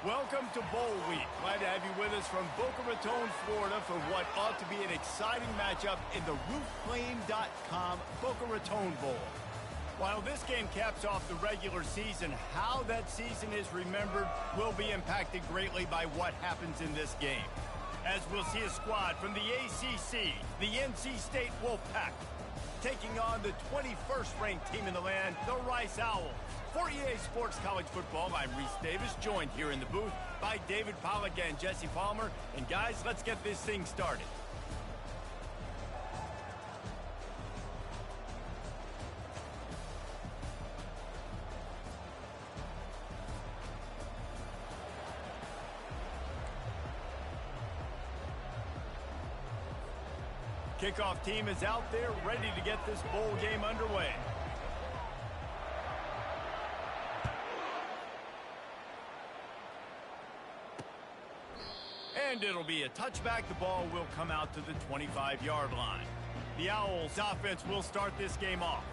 Welcome to Bowl Week. Glad to have you with us from Boca Raton, Florida for what ought to be an exciting matchup in the roofclaim.com Boca Raton Bowl. While this game caps off the regular season, how that season is remembered will be impacted greatly by what happens in this game. As we'll see a squad from the ACC, the NC State Wolfpack, taking on the 21st ranked team in the land, the Rice Owls. For EA Sports College Football, I'm Reese Davis, joined here in the booth by David Pollack and Jesse Palmer. And guys, let's get this thing started. Kickoff team is out there ready to get this bowl game underway. And it'll be a touchback. The ball will come out to the 25-yard line. The Owls offense will start this game off.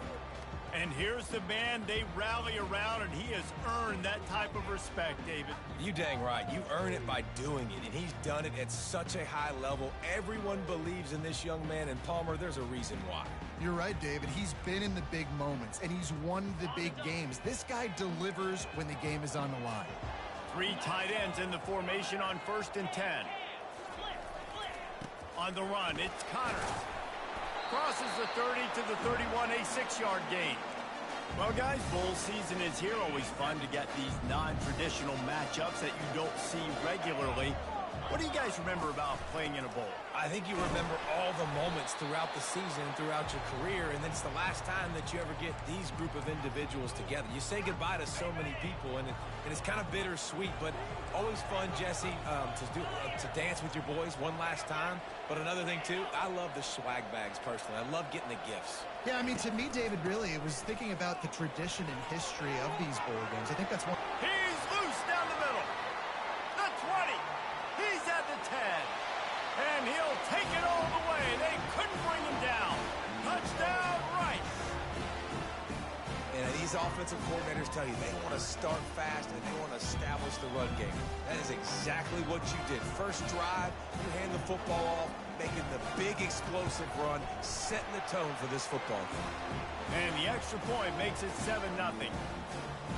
And here's the man they rally around, and he has earned that type of respect, David. You dang right. You earn it by doing it, and he's done it at such a high level. Everyone believes in this young man, and Palmer, there's a reason why. You're right, David. He's been in the big moments, and he's won the big games. This guy delivers when the game is on the line. Three tight ends in the formation on 1st and 10. On the run, it's Connors. Crosses the 30 to the 31, a 6-yard gain. Well, guys, bowl season is here. Always fun to get these non-traditional matchups that you don't see regularly. What do you guys remember about playing in a bowl? I think you remember all the moments throughout the season, throughout your career, and then it's the last time that you ever get these group of individuals together. You say goodbye to so many people, and it's kind of bittersweet, but always fun, Jesse, to dance with your boys one last time. But another thing, too, I love the swag bags, personally. I love getting the gifts. Yeah, I mean, to me, David, really, it was thinking about the tradition and history of these bowl games. I think that's one. He's loose down the middle. The 20. He's at the 10. And he'll take it all the way. They couldn't bring him down. Touchdown, Rice. And these offensive coordinators tell you they want to start fast and they want to establish the run game. That is exactly what you did. First drive, you hand the football off, making the big explosive run, setting the tone for this football game. And the extra point makes it 7-0.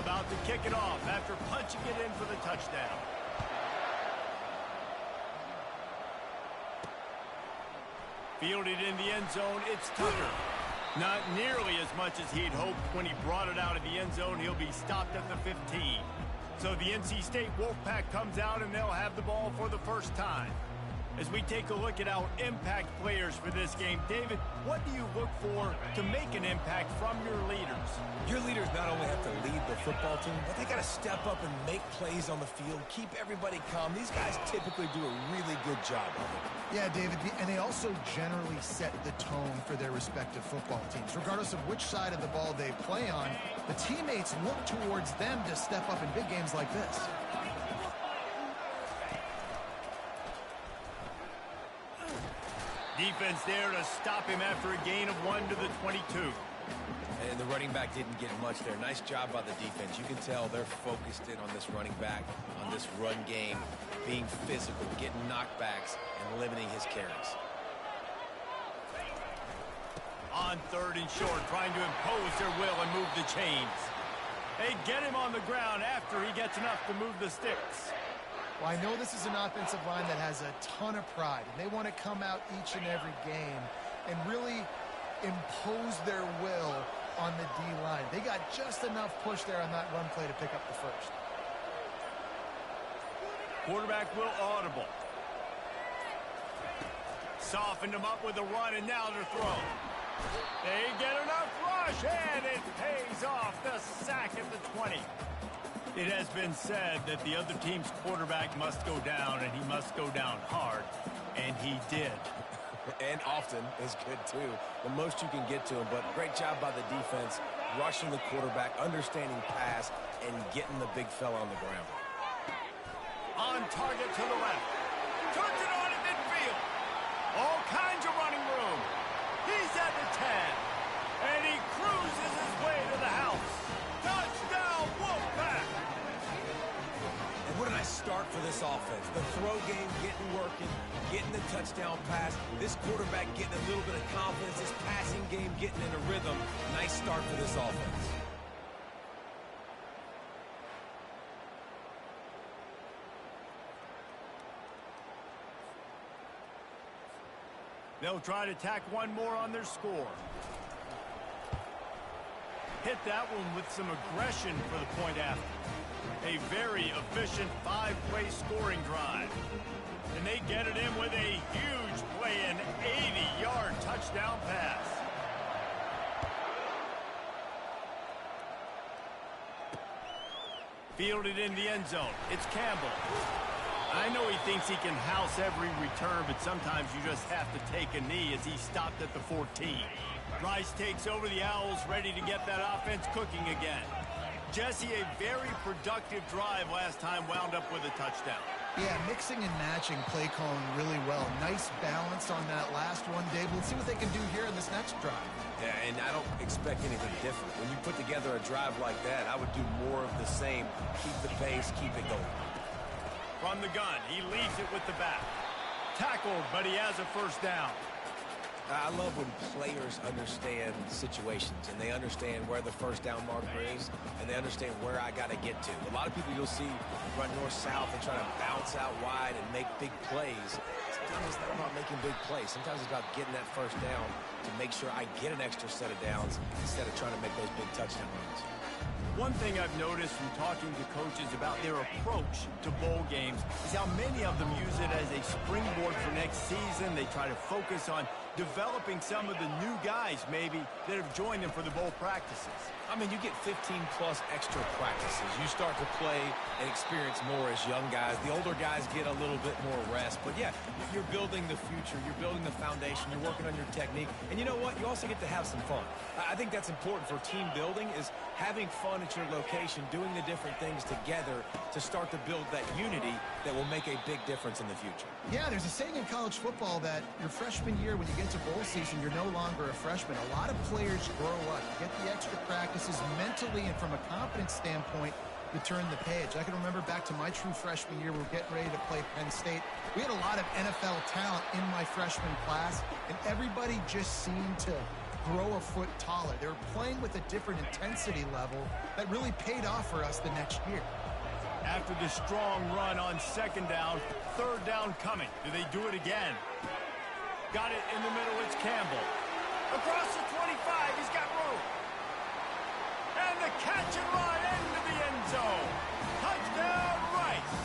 About to kick it off after punching it in for the touchdown. Fielded in the end zone, it's Tucker. Not nearly as much as he'd hoped when he brought it out of the end zone. He'll be stopped at the 15. So the NC State Wolfpack comes out and they'll have the ball for the first time. As we take a look at our impact players for this game, David, what do you look for to make an impact from your leaders? Your leaders not only have to lead the football team, but they got to step up and make plays on the field, keep everybody calm. These guys typically do a really good job of it. Yeah, David, and they also generally set the tone for their respective football teams. Regardless of which side of the ball they play on, the teammates look towards them to step up in big games like this. Defense there to stop him after a gain of 1 to the 22. And the running back didn't get much there. Nice job by the defense. You can tell they're focused in on this running back, on this run game, being physical, getting knockbacks, and limiting his carries. On 3rd and short, trying to impose their will and move the chains. They get him on the ground after he gets enough to move the sticks. Well, I know this is an offensive line that has a ton of pride, and they want to come out each and every game and really impose their will on the D-line. They got just enough push there on that run play to pick up the first. Quarterback will audible. Softened him up with a run, and now they're thrown. They get enough rush, and it pays off. The sack at the 20. It has been said that the other team's quarterback must go down, and he must go down hard, and he did. And often is good, too. The most you can get to him, but great job by the defense, rushing the quarterback, understanding pass, and getting the big fella on the ground. On target to the left. Turns it on at midfield. All kinds of running room. He's at the 10. And he cruises his way to the house. Touchdown, Wolfpack! And what a nice start working, getting the touchdown pass. This quarterback getting a little bit of confidence. This passing game getting in a rhythm. Nice start for this offense. They'll try to tack one more on their score. Hit that one with some aggression for the point after. A very efficient 5-play scoring drive. And they get it in with a huge play, an 80-yard touchdown pass. Fielded in the end zone. It's Campbell. I know he thinks he can house every return, but sometimes you just have to take a knee as he stopped at the 14. Rice takes over the Owls, ready to get that offense cooking again. Jesse, a very productive drive last time, wound up with a touchdown. Yeah, mixing and matching play calling really well. Nice balance on that last one, Dave. Let's see what they can do here in this next drive. Yeah, and I don't expect anything different. When you put together a drive like that, I would do more of the same. Keep the pace, keep it going. From the gun, he leaves it with the back. Tackled, but he has a first down. I love when players understand situations and they understand where the first down marker is and they understand where I got to get to. A lot of people you'll see run north-south and try to bounce out wide and make big plays. Sometimes it's not about making big plays. Sometimes it's about getting that first down to make sure I get an extra set of downs instead of trying to make those big touchdown runs. One thing I've noticed from talking to coaches about their approach to bowl games is how many of them use it as a springboard for next season. They try to focus on developing some of the new guys, maybe, that have joined them for the bowl practices. I mean, you get 15-plus extra practices. You start to play and experience more as young guys. The older guys get a little bit more rest. But, yeah, you're building the future. You're building the foundation. You're working on your technique. And you know what? You also get to have some fun. I think that's important for team building is having fun at your location, doing the different things together to start to build that unity that will make a big difference in the future. Yeah, there's a saying in college football that your freshman year, when you get to bowl season, you're no longer a freshman. A lot of players grow up, get the extra practices mentally and from a confidence standpoint to turn the page. I can remember back to my true freshman year, we were getting ready to play Penn State. We had a lot of NFL talent in my freshman class, and everybody just seemed to grow a foot taller. They were playing with a different intensity level that really paid off for us the next year. After the strong run on second down, third down coming. Do they do it again? Got it in the middle, it's Campbell. Across the 25, he's got room. And the catch and run into the end zone. Touchdown, Rice.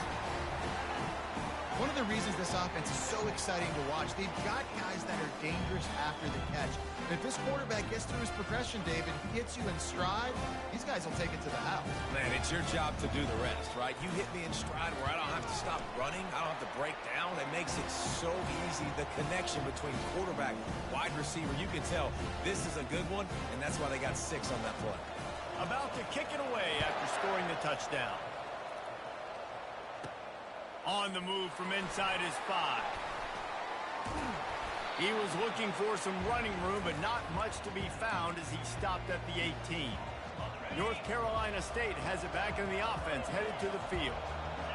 One of the reasons this offense is so exciting to watch, they've got guys that are dangerous after the catch. And if this quarterback gets through his progression, David, gets you in stride, these guys will take it to the house. Man, it's your job to do the rest, right? You hit me in stride where I don't have to stop running. I don't have to break down. It makes it so easy. The connection between quarterback, wide receiver, you can tell this is a good one, and that's why they got 6 on that play. About to kick it away after scoring the touchdown. On the move from inside his 5. He was looking for some running room, but not much to be found as he stopped at the 18. North Carolina State has it back in the offense, headed to the field.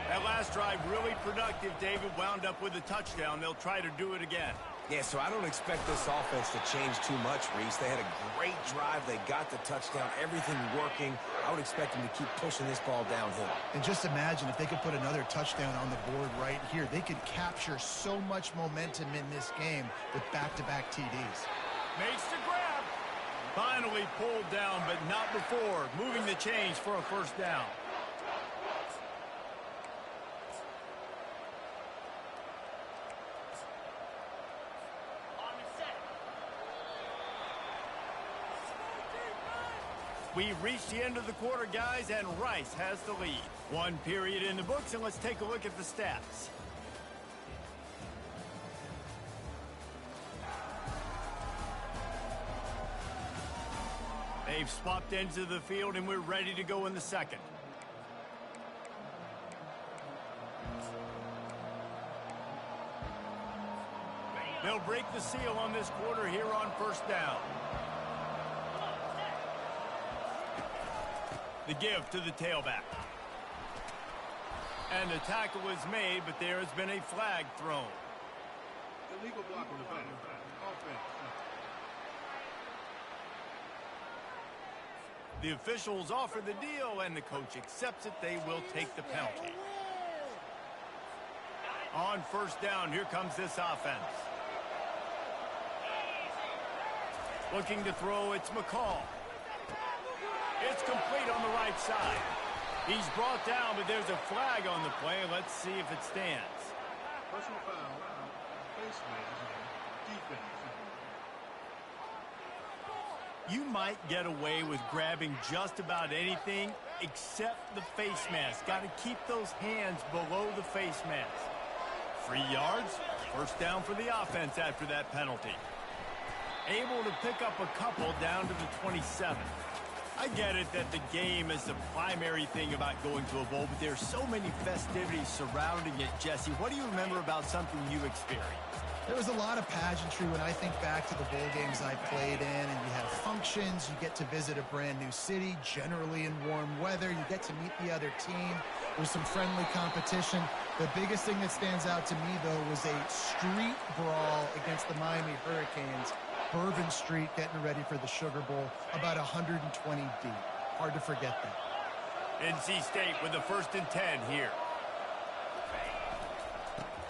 That last drive really productive. David wound up with a touchdown. They'll try to do it again. Yeah, so I don't expect this offense to change too much, Reese. They had a great drive. They got the touchdown, everything working. I would expect them to keep pushing this ball downhill. And just imagine if they could put another touchdown on the board right here. They could capture so much momentum in this game with back-to-back TDs. Makes the grab. Finally pulled down, but not before. Moving the chains for a first down. We've reached the end of the quarter, guys, and Rice has the lead. One period in the books, and let's take a look at the stats. They've swapped into the field, and we're ready to go in the second. They'll break the seal on this quarter here on first down. The give to the tailback. And the tackle was made, but there has been a flag thrown. Illegal block in the back. Offense. The officials offer the deal, and the coach accepts it. They will take the penalty. On first down, here comes this offense. Looking to throw, it's McCall. It's complete on the right side. He's brought down, but there's a flag on the play. Let's see if it stands. Personal foul. Face mask. Defense. You might get away with grabbing just about anything except the face mask. Got to keep those hands below the face mask. 3 yards, first down for the offense after that penalty. Able to pick up a couple down to the 27. I get it that the game is the primary thing about going to a bowl, but there's so many festivities surrounding it. Jesse, what do you remember about something you experienced? There was a lot of pageantry when I think back to the bowl games I played in, and you have functions, you get to visit a brand new city, generally in warm weather, you get to meet the other team. There's some friendly competition. The biggest thing that stands out to me, though, was a street brawl against the Miami Hurricanes. Bourbon Street getting ready for the Sugar Bowl, about 120 deep. Hard to forget that. NC State with the 1st and 10 here.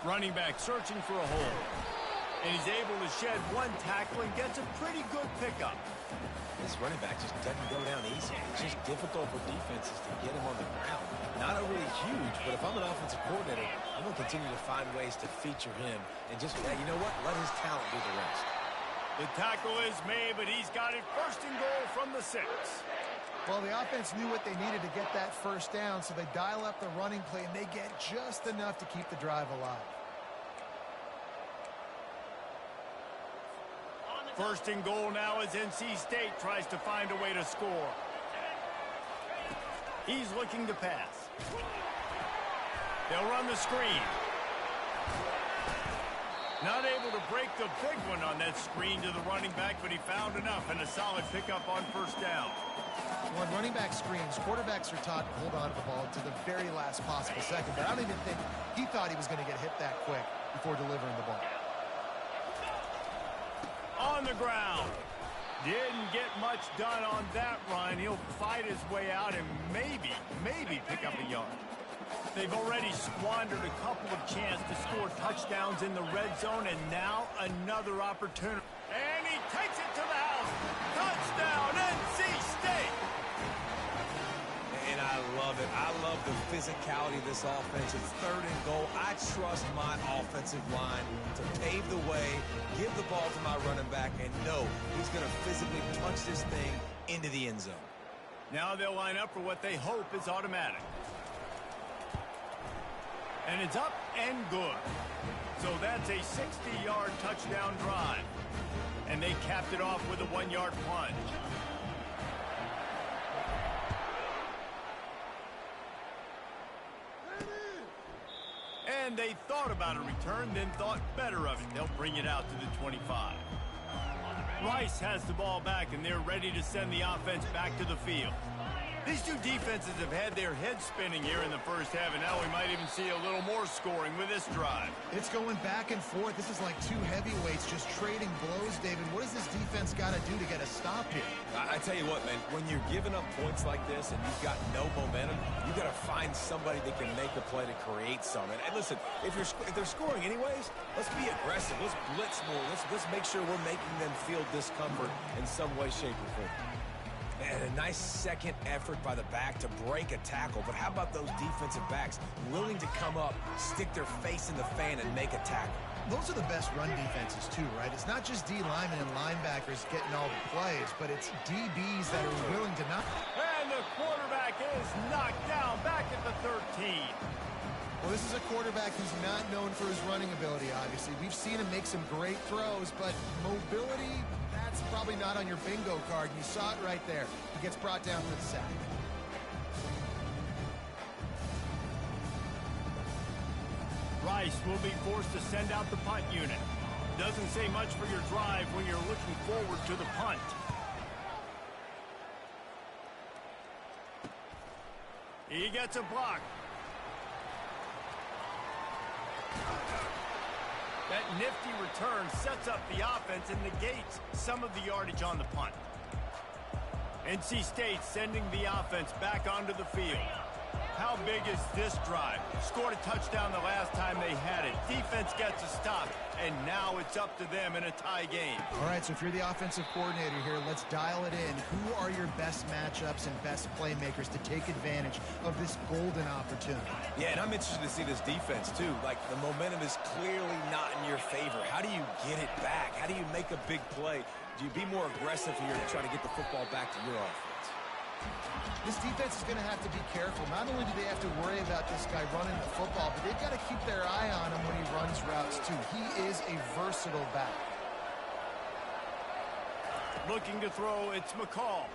Running back searching for a hole. And he's able to shed one tackle and gets a pretty good pickup. This running back just doesn't go down easy. It's just difficult for defenses to get him on the ground. Not overly huge, but if I'm an offensive coordinator, I'm going to continue to find ways to feature him. And just, you know what? Let his talent do the rest. The tackle is made, but he's got it 1st and goal from the 6. Well, the offense knew what they needed to get that first down, so they dial up the running play, and they get just enough to keep the drive alive. 1st and goal now as NC State tries to find a way to score. He's looking to pass. They'll run the screen. Not able to break the big one on that screen to the running back, but he found enough and a solid pickup on first down. When running back screens, quarterbacks are taught to hold on to the ball to the very last possible second, but I don't even think he thought he was going to get hit that quick before delivering the ball. On the ground. Didn't get much done on that run. He'll fight his way out and maybe pick up a yard. They've already squandered a couple of chances to score touchdowns in the red zone, and now another opportunity. And he takes it to the house. Touchdown, NC State. And I love it. I love the physicality of this offense. It's 3rd and goal. I trust my offensive line to pave the way, give the ball to my running back, and know he's going to physically punch this thing into the end zone. Now they'll line up for what they hope is automatic. And it's up and good. So that's a 60-yard touchdown drive. And they capped it off with a 1-yard plunge. And they thought about a return, then thought better of it. They'll bring it out to the 25. Rice has the ball back, and they're ready to send the offense back to the field. These two defenses have had their heads spinning here in the first half, and now we might even see a little more scoring with this drive. It's going back and forth. This is like two heavyweights just trading blows, David. What does this defense got to do to get a stop here? I tell you what, man, when you're giving up points like this and you've got no momentum, you got to find somebody that can make a play to create some. And listen, if they're scoring anyways, let's be aggressive. Let's blitz more. Let's make sure we're making them feel discomfort in some way, shape, or form. And a nice second effort by the back to break a tackle. But how about those defensive backs willing to come up, stick their face in the fan, and make a tackle? Those are the best run defenses, too, right? It's not just D linemen and linebackers getting all the plays, but it's DBs that are willing to not. And the quarterback is knocked down back at the 13. Well, this is a quarterback who's not known for his running ability, obviously. We've seen him make some great throws, but mobility, that's probably not on your bingo card. You saw it right there. He gets brought down for the sack. Rice will be forced to send out the punt unit. Doesn't say much for your drive when you're looking forward to the punt. He gets a block. That nifty return sets up the offense and negates some of the yardage on the punt. NC State sending the offense back onto the field. How big is this drive? Scored a touchdown the last time they had it. Defense gets a stop, and now it's up to them in a tie game. All right, so if you're the offensive coordinator here, let's dial it in. Who are your best matchups and best playmakers to take advantage of this golden opportunity? Yeah, and I'm interested to see this defense, too. Like, the momentum is clearly not in your favor. How do you get it back? How do you make a big play? Do you be more aggressive here to try to get the football back to your offense? This defense is going to have to be careful. Not only do they have to worry about this guy running the football, but they've got to keep their eye on him when he runs routes, too. He is a versatile back. Looking to throw, it's McCall.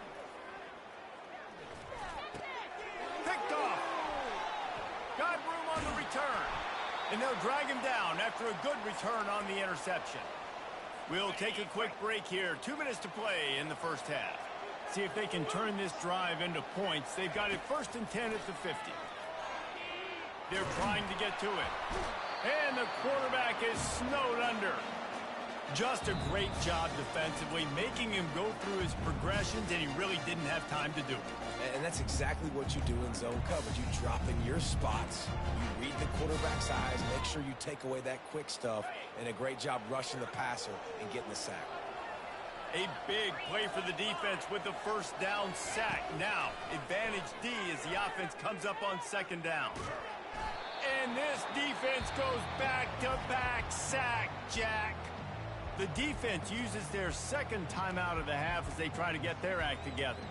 Picked off. Got room on the return. And they'll drag him down after a good return on the interception. We'll take a quick break here. 2 minutes to play in the first half. See if they can turn this drive into points. They've got it 1st and 10 at the 50. They're trying to get to it. And the quarterback is snowed under. Just a great job defensively, making him go through his progressions, and he really didn't have time to do it. And that's exactly what you do in zone coverage. You drop in your spots. You read the quarterback's eyes, make sure you take away that quick stuff, and a great job rushing the passer and getting the sack. A big play for the defense with the first down sack. Now, advantage D as the offense comes up on 2nd down. And this defense goes back-to-back sack, Jack. The defense uses their 2nd timeout of the half as they try to get their act together.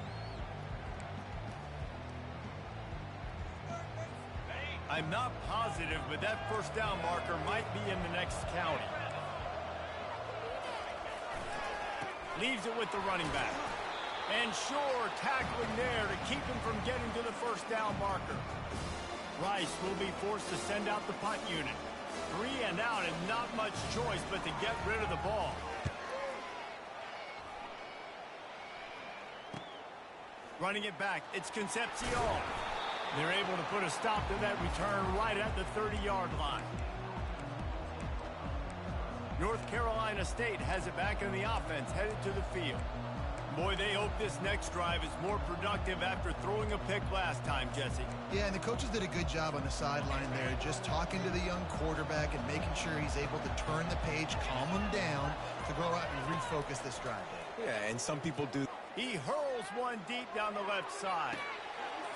I'm not positive, but that first down marker might be in the next county. Leaves it with the running back. And sure, tackling there to keep him from getting to the first down marker. Rice will be forced to send out the punt unit. 3 and out and not much choice but to get rid of the ball. Running it back, it's Concepcion. They're able to put a stop to that return right at the 30-yard line. North Carolina State has it back in the offense, headed to the field. Boy, they hope this next drive is more productive after throwing a pick last time, Jesse. Yeah, and the coaches did a good job on the sideline there, just talking to the young quarterback and making sure he's able to turn the page, calm him down, to go out and refocus this drive. Yeah, and some people do. He hurls one deep down the left side.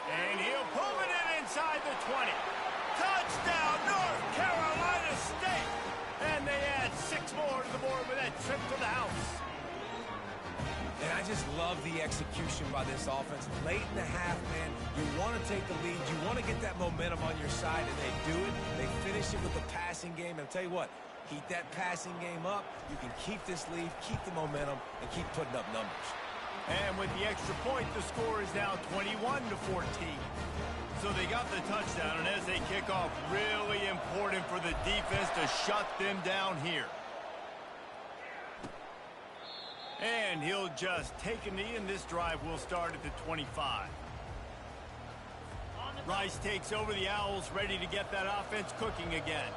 And he'll pull it in inside the 20. Touchdown, North Carolina State! And they add 6 more to the board with that trip to the house. And I just love the execution by this offense. Late in the half, man, you want to take the lead. You want to get that momentum on your side, and they do it. They finish it with the passing game. And I'll tell you what, keep that passing game up. You can keep this lead, keep the momentum, and keep putting up numbers. And with the extra point, the score is now 21-14. So they got the touchdown, and as they kick off, really important for the defense to shut them down here. And he'll just take a knee, and this drive will start at the 25. Rice takes over the Owls, ready to get that offense cooking again.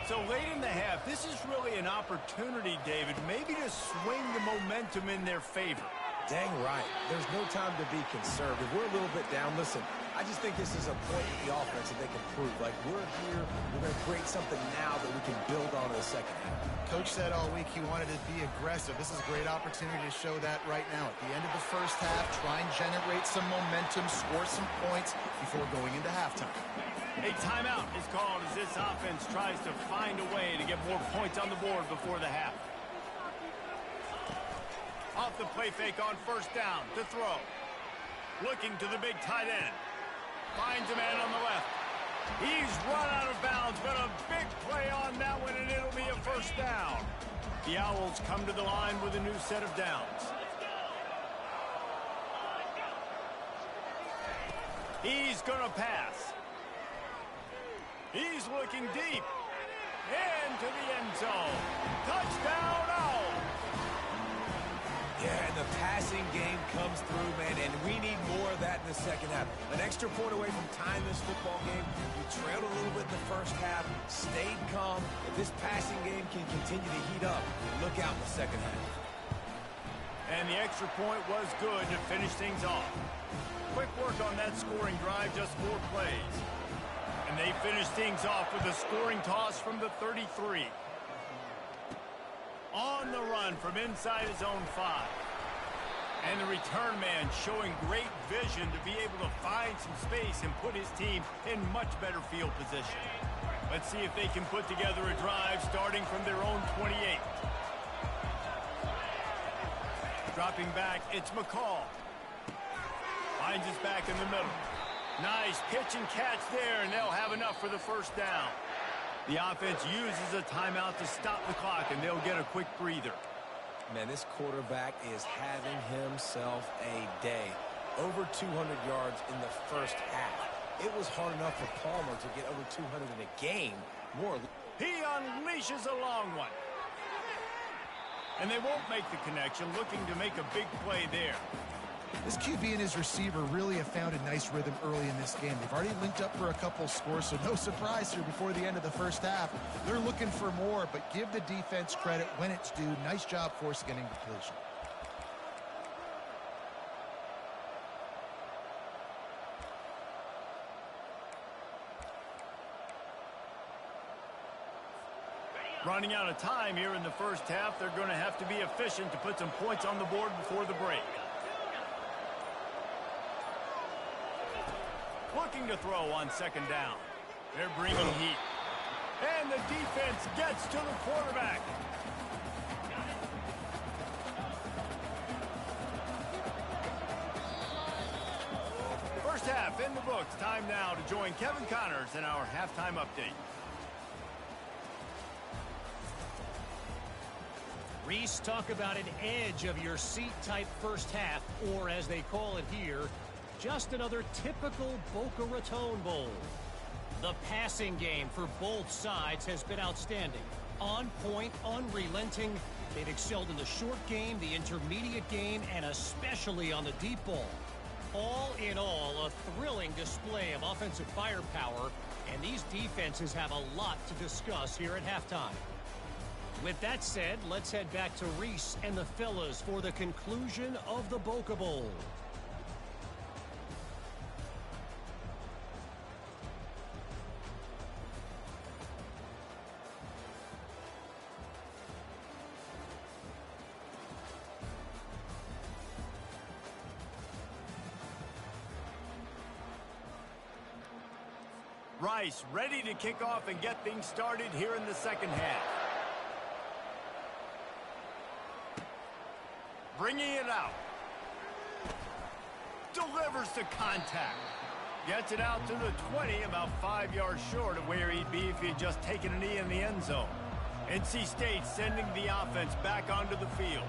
So late in the half, this is really an opportunity, David, maybe to swing the momentum in their favor. Dang right. There's no time to be conservative. We're a little bit down. Listen, I just think this is a point in the offense that they can prove. Like, we're here, we're going to create something now that we can build on in the second half. Coach said all week he wanted to be aggressive. This is a great opportunity to show that right now. At the end of the first half, try and generate some momentum, score some points before going into halftime. A timeout is called as this offense tries to find a way to get more points on the board before the half. Off the play fake on first down to throw. Looking to the big tight end. Finds a man on the left. He's run out of bounds, but a big play on that one, and it'll be a first down. The Owls come to the line with a new set of downs. He's going to pass. He's looking deep. Into the end zone. Touchdown, Owls! Yeah, and the passing game comes through, man, and we need more of that in the second half. An extra point away from tying this football game. You trailed a little bit in the first half, stayed calm. If this passing game can continue to heat up, look out in the second half. And the extra point was good to finish things off. Quick work on that scoring drive, just 4 plays. And they finish things off with a scoring toss from the 33. On the run from inside his own 5. And the return man showing great vision to be able to find some space and put his team in much better field position. Let's see if they can put together a drive starting from their own 28. Dropping back, it's McCall. Finds his back in the middle. Nice pitch and catch there, and they'll have enough for the first down. The offense uses a timeout to stop the clock, and they'll get a quick breather. Man, this quarterback is having himself a day. Over 200 yards in the first half. It was hard enough for Palmer to get over 200 in a game. He unleashes a long one. And they won't make the connection, looking to make a big play there. This QB and his receiver really have found a nice rhythm early in this game. They've already linked up for a couple scores, so no surprise here before the end of the first half. They're looking for more, but give the defense credit when it's due. Nice job forcing an incompletion. Running out of time here in the first half, they're going to have to be efficient to put some points on the board before the break. Looking to throw on second down. They're bringing heat. And the defense gets to the quarterback. First half in the books. Time now to join Kevin Connors in our halftime update. Reese, talk about an edge of your seat type first half, or as they call it here, just another typical Boca Raton Bowl. The passing game for both sides has been outstanding. On point, unrelenting. They've excelled in the short game, the intermediate game, and especially on the deep ball. All in all, a thrilling display of offensive firepower, and these defenses have a lot to discuss here at halftime. With that said, let's head back to Reese and the fellas for the conclusion of the Boca Bowl. Rice ready to kick off and get things started here in the second half. Bringing it out. Delivers to contact. Gets it out to the 20, about 5 yards short of where he'd be if he had just taken a knee in the end zone. NC State sending the offense back onto the field.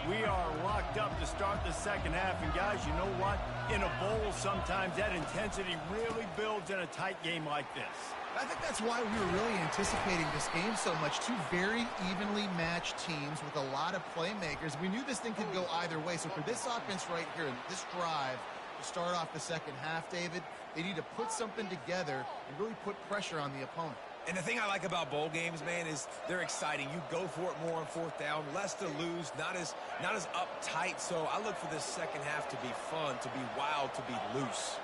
We are locked up to start the second half, and guys, you know what? In a bowl, sometimes that intensity really builds in a tight game like this. I think that's why we were really anticipating this game so much. Two very evenly matched teams with a lot of playmakers. We knew this thing could go either way. So for this offense right here, this drive to start off the second half, David, they need to put something together and really put pressure on the opponent. And the thing I like about bowl games, man, is they're exciting. You go for it more on fourth down, less to lose, not as uptight. So I look for this second half to be fun, to be wild, to be loose.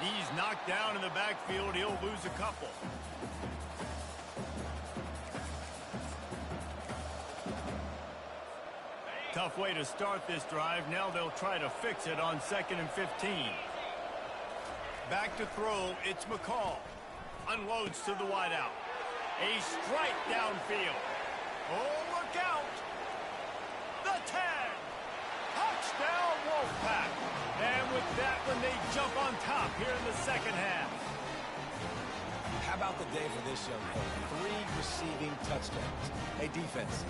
He's knocked down in the backfield. He'll lose a couple. Tough way to start this drive. Now they'll try to fix it on 2nd and 15. Back to throw, it's McCall. Unloads to the wideout. A strike downfield. Oh, look out! The 10! Touchdown, Wolfpack! And with that one, they jump on top here in the second half. How about the day for this young coach? 3 receiving touchdowns. Hey, defense,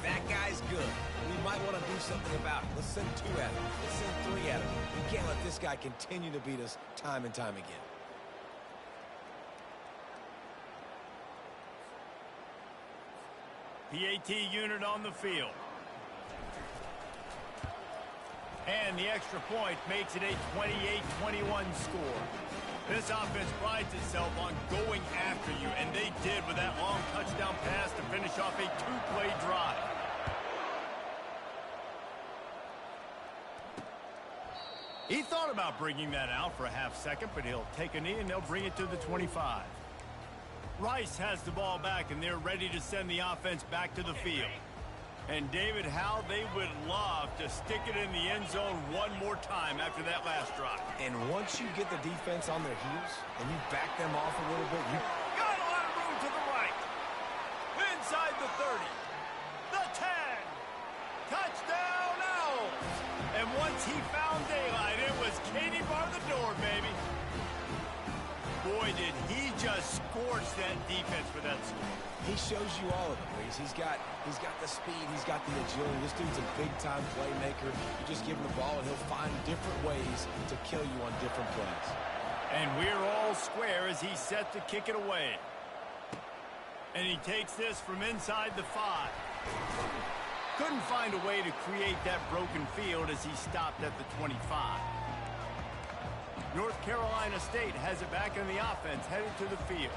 that guy's good. We might want to do something about it. Let's send 2 at him. Let's send 3 at him. We can't let this guy continue to beat us time and time again. PAT unit on the field. And the extra point makes it a 28-21 score. This offense prides itself on going after you, and they did with that long touchdown pass to finish off a two-play drive. He thought about bringing that out for a half second, but he'll take a knee and they'll bring it to the 25. Rice has the ball back, and they're ready to send the offense back to the field. And David, how they would love to stick it in the end zone one more time after that last drive. And once you get the defense on their heels and you back them off a little bit, you got a lot of room to the right. Inside the 30. The 10. Touchdown Owls. And once he found daylight, it was Katie bar the door, baby. Boy, did he just scorch that defense for that score. He shows you all of it, Reese. He's got the speed, he's got the agility. This dude's a big-time playmaker. You just give him the ball, and he'll find different ways to kill you on different plays. And we're all square as he's set to kick it away. And he takes this from inside the 5. Couldn't find a way to create that broken field as he stopped at the 25. North Carolina State has it back in the offense, headed to the field.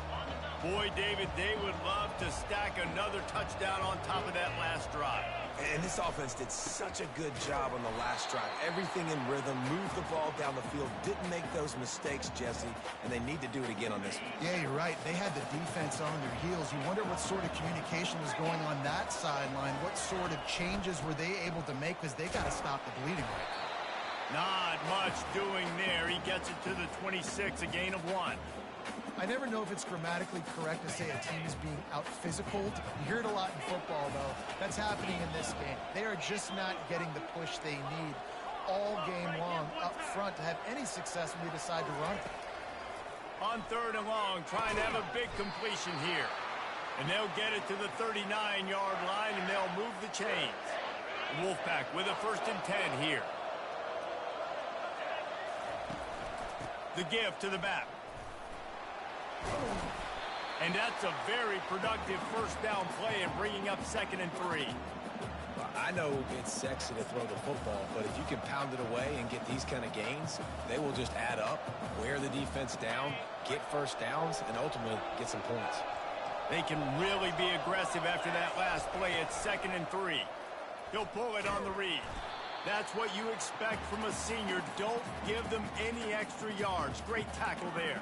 Boy, David, they would love to stack another touchdown on top of that last drive. And this offense did such a good job on the last drive. Everything in rhythm, moved the ball down the field, didn't make those mistakes, Jesse, and they need to do it again on this one. Yeah, you're right. They had the defense on their heels. You wonder what sort of communication was going on that sideline. What sort of changes were they able to make, because they got to stop the bleeding right now. Not much doing there. He gets it to the 26, a gain of 1. I never know if it's grammatically correct to say a team is being out-physicaled. You hear it a lot in football, though. That's happening in this game. They are just not getting the push they need all game long up front to have any success when they decide to run it. On 3rd and long, trying to have a big completion here. And they'll get it to the 39-yard line, and they'll move the chains. Wolfpack with a 1st and 10 here. The give to the back. And that's a very productive first down play and bringing up 2nd and 3. Well, I know it's sexy to throw the football, but if you can pound it away and get these kind of gains, they will just add up, wear the defense down, get first downs, and ultimately get some points. They can really be aggressive after that last play. It's 2nd and 3. He'll pull it on the read. That's what you expect from a senior. Don't give them any extra yards. Great tackle there.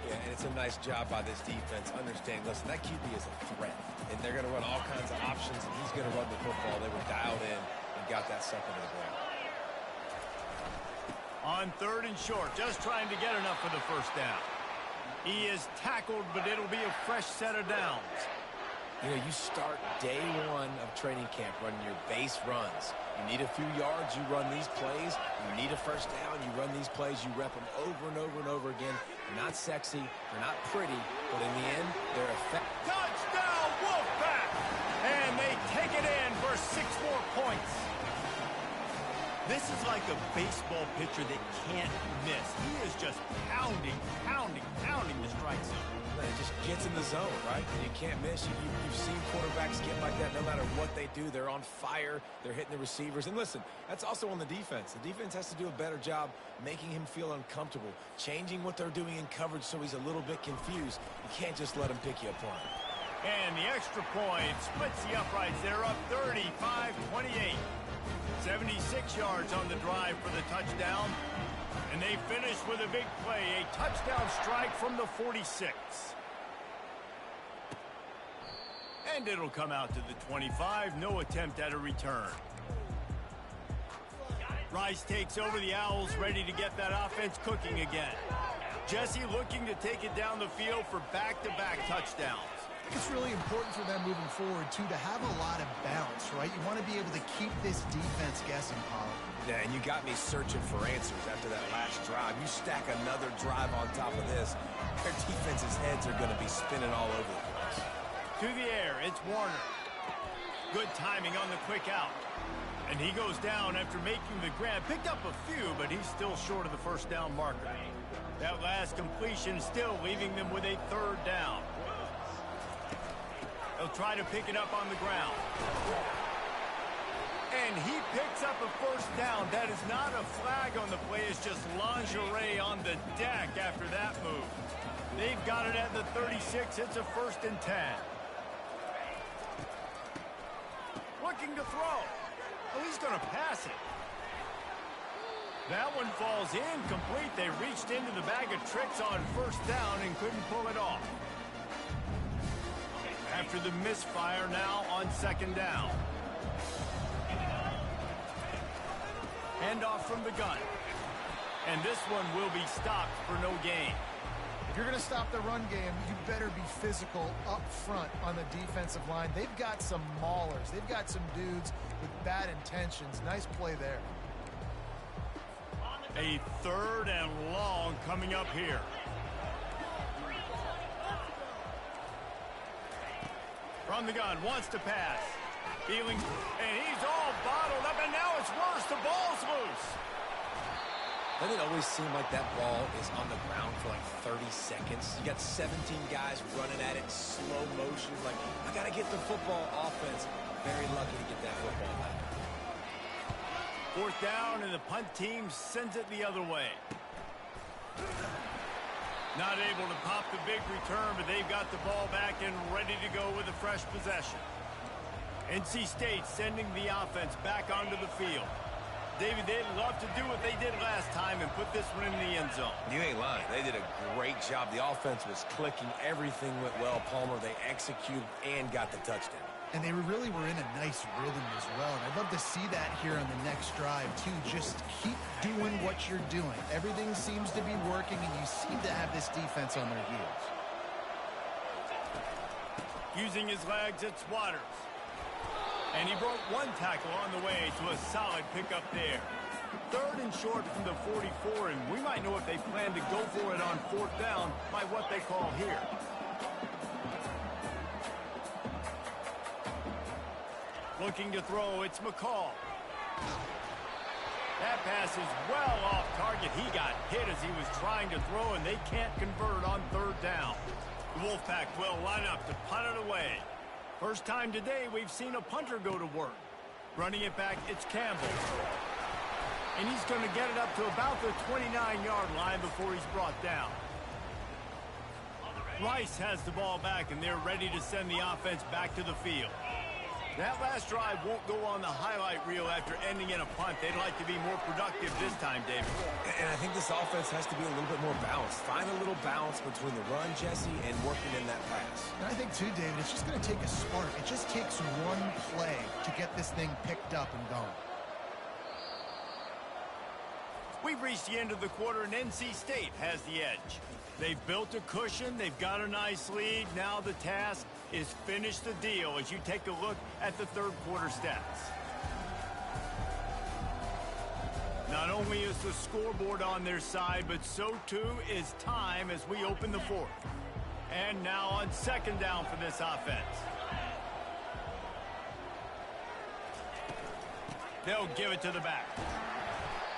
Yeah, and it's a nice job by this defense. Understand, listen, that QB is a threat, and they're going to run all kinds of options, and he's going to run the football. They were dialed in and got that second to the ground. On 3rd and short, just trying to get enough for the first down. He is tackled, but it'll be a fresh set of downs. You know, you start day 1 of training camp running your base runs. You need a few yards, you run these plays. You need a first down, you run these plays. You rep them over and over and over again. They're not sexy, they're not pretty, but in the end, they're effective. Touchdown, Wolfpack! And they take it in for 6 more points. This is like a baseball pitcher that can't miss. He is just pounding the strike zone. It just gets in the zone, right? And you can't miss. You've seen quarterbacks get like that no matter what they do. They're on fire. They're hitting the receivers. And listen, that's also on the defense. The defense has to do a better job making him feel uncomfortable, changing what they're doing in coverage so he's a little bit confused. You can't just let him pick you apart. And the extra point splits the uprights. They're up 35-28. 76 yards on the drive for the touchdown. And they finish with a big play, a touchdown strike from the 46. And it'll come out to the 25. No attempt at a return. Rice takes over the Owls, ready to get that offense cooking again. Jesse looking to take it down the field for back-to-back touchdowns. It's really important for them moving forward, too, to have a lot of bounce, right? You want to be able to keep this defense guessing, Paul. Yeah, and you got me searching for answers after that last drive. You stack another drive on top of this, their defense's heads are going to be spinning all over the place. To the air, it's Warner. Good timing on the quick out. And he goes down after making the grab. Picked up a few, but he's still short of the first down marker. That last completion still leaving them with a 3rd down. They'll try to pick it up on the ground. And he picks up a first down. That is not a flag on the play. It's just lingerie on the deck after that move. They've got it at the 36. It's a 1st and 10. Looking to throw. Oh, he's going to pass it. That one falls incomplete. They reached into the bag of tricks on 1st down and couldn't pull it off. After the misfire, now on 2nd down. Handoff from the gun. And this one will be stopped for no gain. If you're going to stop the run game, you better be physical up front on the defensive line. They've got some maulers. They've got some dudes with bad intentions. Nice play there. A 3rd and long coming up here. From the gun, wants to pass. Feeling, and he's all bottled up, and now it's worse. The ball's loose. Doesn't it always seem like that ball is on the ground for like 30 seconds? You got 17 guys running at it in slow motion. Like, I got to get the football. Offense very lucky to get that football back. 4th down, and the punt team sends it the other way. Not able to pop the big return, but they've got the ball back and ready to go with a fresh possession. NC State sending the offense back onto the field. David, they'd love to do what they did last time and put this one in the end zone. You ain't lying. They did a great job. The offense was clicking. Everything went well. Palmer, they executed and got the touchdown. And they really were in a nice rhythm as well. And I'd love to see that here on the next drive, too. Just keep doing what you're doing. Everything seems to be working, and you seem to have this defense on their heels. Using his legs, it's Waters. And he broke one tackle on the way to a solid pickup there. 3rd and short from the 44, and we might know if they plan to go for it on 4th down by what they call here. Looking to throw, it's McCall. That pass is well off target. He got hit as he was trying to throw, and they can't convert on 3rd down. The Wolfpack will line up to punt it away. First time today we've seen a punter go to work. Running it back, it's Campbell. And he's going to get it up to about the 29-yard line before he's brought down. Rice has the ball back, and they're ready to send the offense back to the field. That last drive won't go on the highlight reel after ending in a punt. They'd like to be more productive this time, David. And I think this offense has to be a little bit more balanced. Find a little balance between the run, Jesse, and working in that pass. And I think, too, David, it's just going to take a spark. It just takes one play to get this thing picked up and going. We've reached the end of the quarter, and NC State has the edge. They've built a cushion. They've got a nice lead. Now the task is finish the deal as you take a look at the 3rd quarter stats. Not only is the scoreboard on their side, but so too is time as we open the 4th. And now on 2nd down for this offense. They'll give it to the back.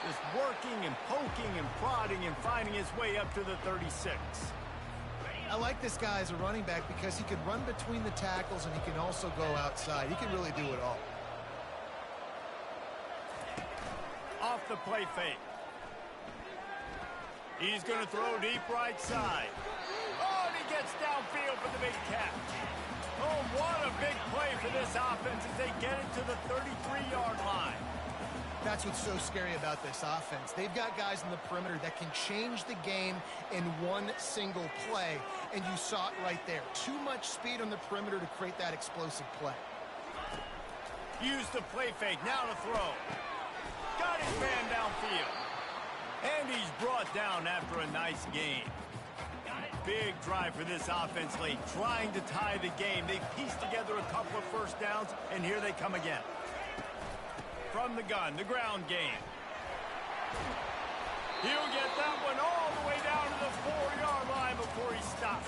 Just working and poking and prodding and finding his way up to the 36. I like this guy as a running back because he can run between the tackles and he can also go outside. He can really do it all. Off the play fake. He's going to throw deep right side. Oh, and he gets downfield for the big catch. Oh, what a big play for this offense as they get it to the 33-yard line. That's what's so scary about this offense. They've got guys in the perimeter that can change the game in one single play, and you saw it right there. Too much speed on the perimeter to create that explosive play. Use the play fake, now to throw. Got his man downfield. And he's brought down after a nice gain. Big drive for this offense late, trying to tie the game. They pieced together a couple of first downs, and here they come again. From the gun, the ground game. He'll get that one all the way down to the 4-yard line before he stops.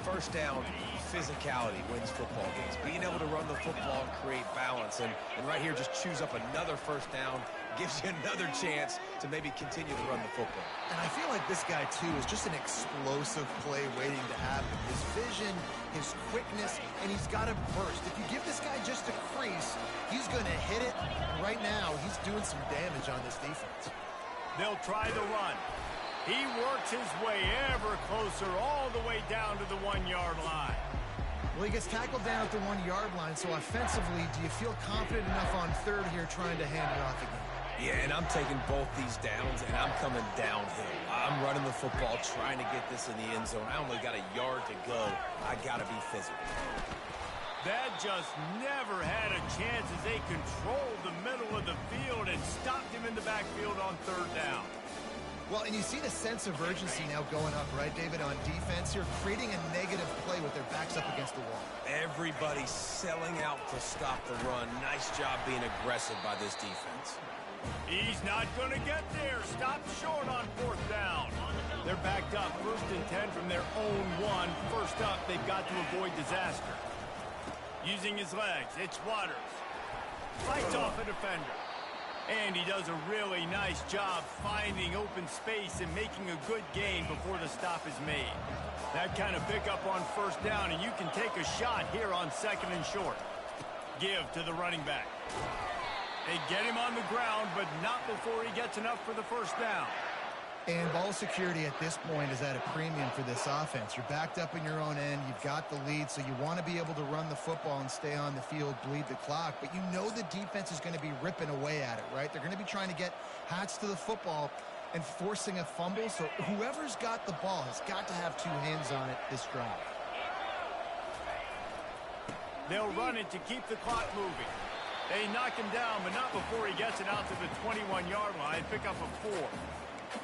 First down, physicality wins football games. Being able to run the football and create balance. And right here, just choose up another first down gives you another chance to maybe continue to run the football. And I feel like this guy, too, is just an explosive play waiting to happen. His vision, his quickness, and he's got a burst. If you give this guy just a crease, he's going to hit it. And right now, he's doing some damage on this defense. They'll try the run. He works his way ever closer all the way down to the 1-yard line. Well, he gets tackled down at the 1-yard line, so offensively, do you feel confident enough on third here trying to hand it off again? Yeah, and I'm taking both these downs, and I'm coming downhill. I'm running the football, trying to get this in the end zone. I only got a yard to go. I got to be physical. That just never had a chance as they controlled the middle of the field and stopped him in the backfield on third down. Well, and you see the sense of urgency now going up, right, David, on defense here, creating a negative play with their backs up against the wall. Everybody's selling out to stop the run. Nice job being aggressive by this defense. He's not going to get there. Stop short on fourth down. They're backed up, 1st and 10 from their own 1. First up, they've got to avoid disaster. Using his legs, it's Waters. Fights off a defender. And he does a really nice job finding open space and making a good gain before the stop is made. That kind of pickup on first down, and you can take a shot here on 2nd and short. Give to the running back. They get him on the ground, but not before he gets enough for the first down. And ball security at this point is at a premium for this offense. You're backed up in your own end. You've got the lead, so you want to be able to run the football and stay on the field, bleed the clock. But you know the defense is going to be ripping away at it, right? They're going to be trying to get Hats to the football and forcing a fumble. So whoever's got the ball has got to have 2 hands on it this drive. They'll run it to keep the clock moving. They knock him down, but not before he gets it out to the 21-yard line. Pick up a 4.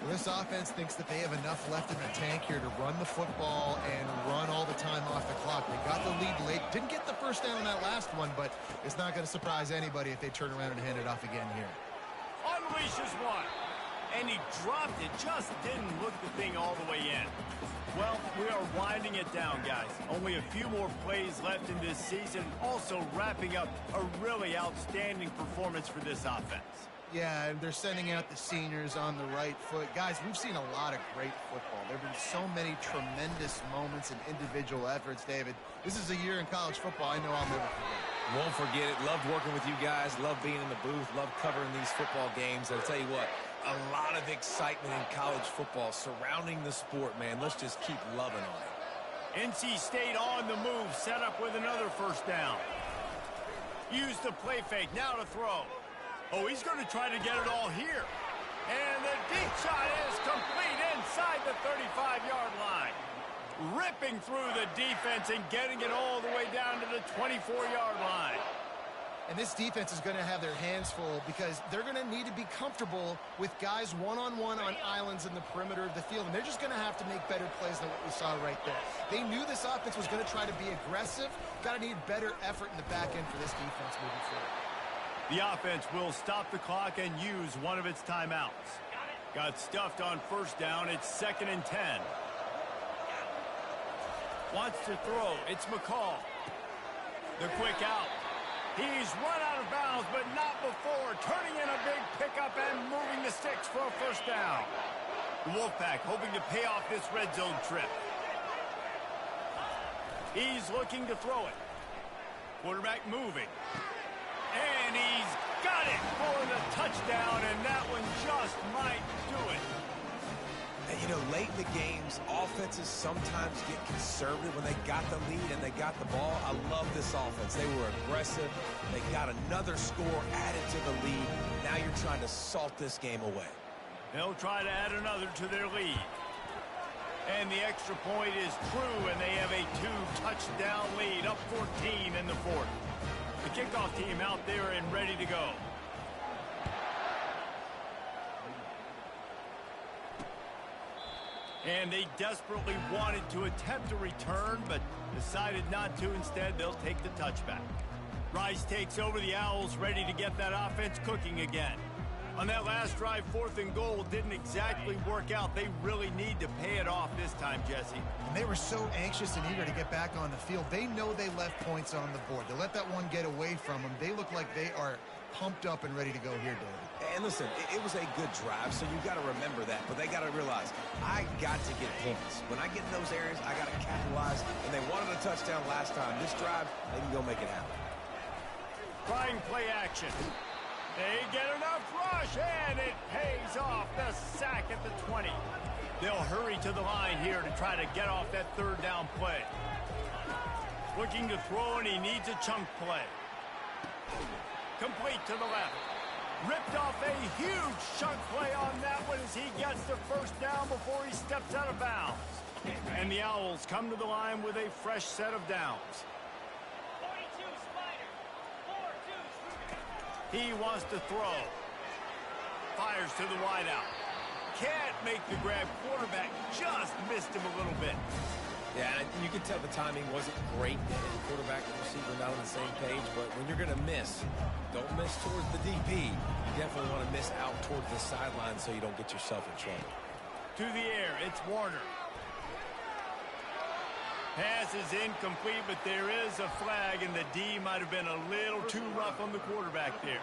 Well, this offense thinks that they have enough left in the tank here to run the football and run all the time off the clock. They got the lead late. Didn't get the first down on that last one, but it's not going to surprise anybody if they turn around and hand it off again here. Unleashes one. And he dropped it. Just didn't look the thing all the way in. Well, we are winding it down, guys. Only a few more plays left in this season. Also wrapping up a really outstanding performance for this offense. Yeah, and they're sending out the seniors on the right foot. Guys, we've seen a lot of great football. There have been so many tremendous moments and individual efforts, David. This is a year in college football I know I'll never forget. Won't forget it. Loved working with you guys. Loved being in the booth. Loved covering these football games. I'll tell you what, a lot of excitement in college football surrounding the sport, man. Let's just keep loving on it. NC State on the move, set up with another first down. Use the play fake, now to throw. Oh, he's going to try to get it all here. And the deep shot is complete inside the 35-yard line. Ripping through the defense and getting it all the way down to the 24-yard line. And this defense is going to have their hands full because they're going to need to be comfortable with guys one-on-one on islands in the perimeter of the field. And they're just going to have to make better plays than what we saw right there. They knew this offense was going to try to be aggressive. Got to need better effort in the back end for this defense moving forward. The offense will stop the clock and use one of its timeouts. Got stuffed on first down. It's 2nd and 10. Wants to throw. It's McCall. The quick out. He's run out of bounds, but not before. Turning in a big pickup and moving the sticks for a first down. The Wolfpack hoping to pay off this red zone trip. He's looking to throw it. Quarterback moving. And he's got it for the touchdown, and that one just might do it. And, you know, late in the games, offenses sometimes get conservative when they got the lead and they got the ball. I love this offense. They were aggressive. They got another score added to the lead. Now you're trying to salt this game away. They'll try to add another to their lead. And the extra point is true, and they have a 2-touchdown lead, up 14 in the fourth. The kickoff team out there and ready to go. And they desperately wanted to attempt a return, but decided not to. Instead, they'll take the touchback. Rice takes over the Owls, ready to get that offense cooking again. On that last drive, 4th and goal didn't exactly work out. They really need to pay it off this time, Jesse. And they were so anxious and eager to get back on the field. They know they left points on the board. They let that one get away from them. They look like they are pumped up and ready to go here, David. And listen, it was a good drive, so you've got to remember that. But they got to realize, I got to get points. When I get in those areas, I got to capitalize. And they wanted a touchdown last time. This drive, they can go make it happen. Trying play action. They get enough rush, and it pays off. The sack at the 20. They'll hurry to the line here to try to get off that 3rd down play. Looking to throw, and he needs a chunk play. Complete to the left. Ripped off a huge chunk play on that one as he gets the 1st down before he steps out of bounds. And the Owls come to the line with a fresh set of downs. He wants to throw. Fires to the wideout. Can't make the grab. Quarterback just missed him a little bit. Yeah, and you can tell the timing wasn't great. The quarterback and receiver not on the same page, but when you're going to miss, don't miss towards the DP. You definitely want to miss out towards the sideline so you don't get yourself in trouble. To the air, it's Warner. Pass is incomplete, but there is a flag, and the D might have been a little too rough on the quarterback there.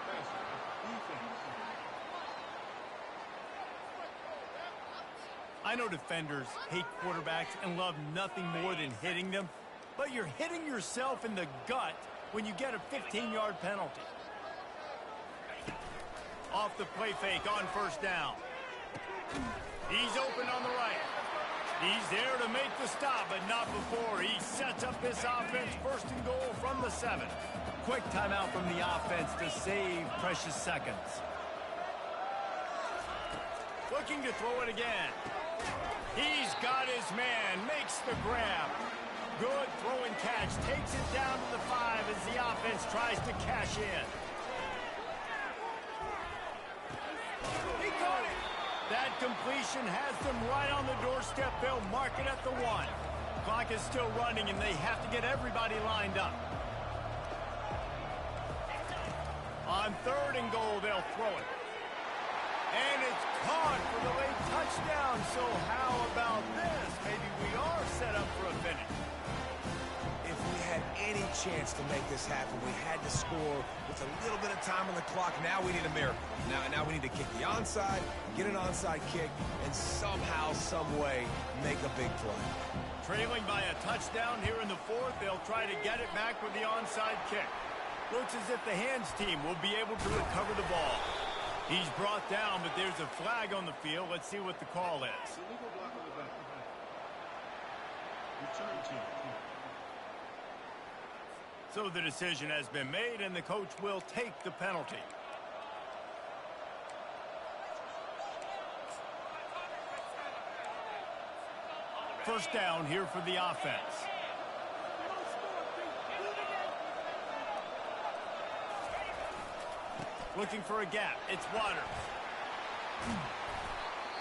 I know defenders hate quarterbacks and love nothing more than hitting them, but you're hitting yourself in the gut when you get a 15-yard penalty. Off the play fake on 1st down. He's open on the right. He's there to make the stop, but not before. He sets up this offense 1st and goal from the 7. Quick timeout from the offense to save precious seconds. Looking to throw it again. He's got his man, makes the grab. Good throw and catch, takes it down to the 5 as the offense tries to cash in. He caught it. That completion has them right on the doorstep. They'll mark it at the 1. Clock is still running, and they have to get everybody lined up. On 3rd and goal, they'll throw it. And it's caught for the late touchdown. So how about this? Maybe we are set up for a finish. If we had any chance to make this happen, we had to score with a little bit of time on the clock. Now we need a miracle. Now we need to kick the onside, get an onside kick, and somehow, some way, make a big play. Trailing by a touchdown here in the 4th, they'll try to get it back with the onside kick. Looks as if the hands team will be able to recover the ball. He's brought down, but there's a flag on the field. Let's see what the call is. Illegal block on the back. Return team. So the decision has been made, and the coach will take the penalty. First down here for the offense. Looking for a gap. It's Waters.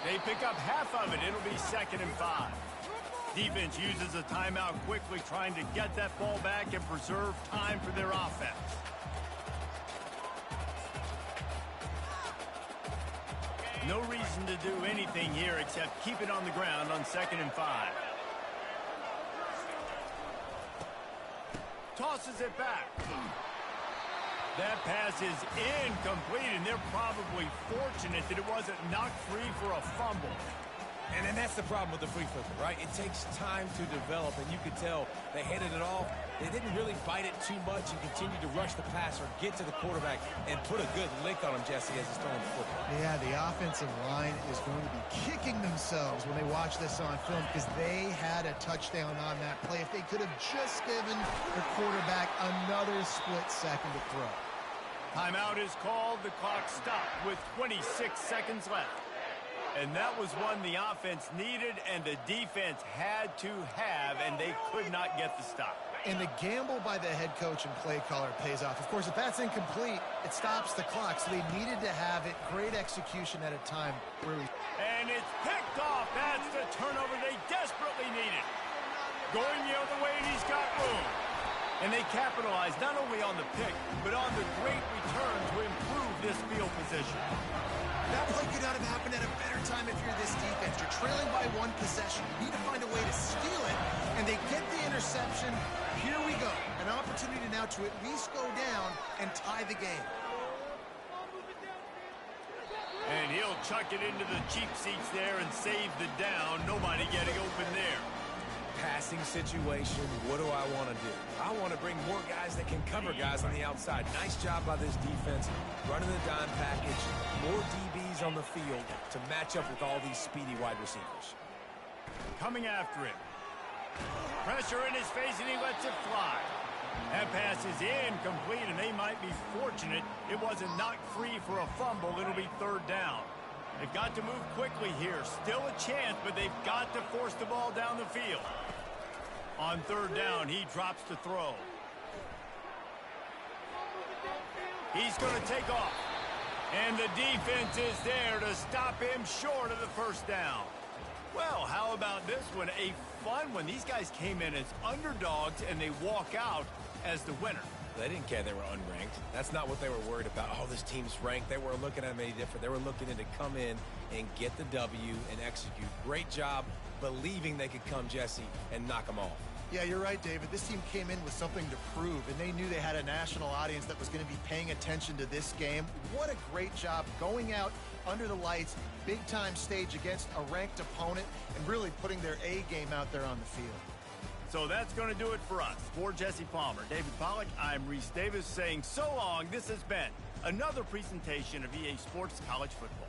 They pick up half of it. It'll be 2nd and 5. Defense uses a timeout quickly, trying to get that ball back and preserve time for their offense. No reason to do anything here except keep it on the ground on 2nd and 5. Tosses it back. That pass is incomplete, and they're probably fortunate that it wasn't knocked free for a fumble. And then that's the problem with the free flipper, right? It takes time to develop, and you could tell they headed it off. They didn't really bite it too much and continue to rush the passer, get to the quarterback, and put a good lick on him, Jesse, as he's throwing the football. Yeah, the offensive line is going to be kicking themselves when they watch this on film because they had a touchdown on that play. If they could have just given the quarterback another split second to throw. Timeout is called. The clock stopped with 26 seconds left. And that was one the offense needed and the defense had to have, and they could not get the stop. And the gamble by the head coach and play caller pays off. Of course, if that's incomplete, it stops the clock. So they needed to have it. Great execution at a time. Really. And it's picked off. That's the turnover they desperately needed. Going the other way, and he's got room. And they capitalized not only on the pick, but on the great return to improve this field position. That play could not have happened at a better time if you're this defense. You're trailing by one possession. You need to find a way to steal it, and they get the interception. Here we go. An opportunity now to at least go down and tie the game. And he'll chuck it into the cheap seats there and save the down. Nobody getting open there. Passing situation, what do I want to do? I want to bring more guys that can cover guys on the outside. Nice job by this defense, running the dime package, more DBs on the field to match up with all these speedy wide receivers. Coming after him. Pressure in his face, and he lets it fly. That pass is incomplete, and they might be fortunate it wasn't knocked free for a fumble. It'll be third down. They've got to move quickly here. Still a chance, but they've got to force the ball down the field. On third down, he drops to throw. He's going to take off. And the defense is there to stop him short of the first down. Well, how about this one? A fun one. These guys came in as underdogs, and they walk out as the winner. They didn't care they were unranked. That's not what they were worried about. Oh, this team's ranked. They weren't looking at them any different. They were looking to come in and get the W and execute. Great job believing they could come, Jesse, and knock them off. Yeah, you're right, David. This team came in with something to prove, and they knew they had a national audience that was going to be paying attention to this game. What a great job going out under the lights, big-time stage against a ranked opponent, and really putting their A game out there on the field. So that's going to do it for us. For Jesse Palmer, David Pollack, I'm Reese Davis saying so long. This has been another presentation of EA Sports College Football.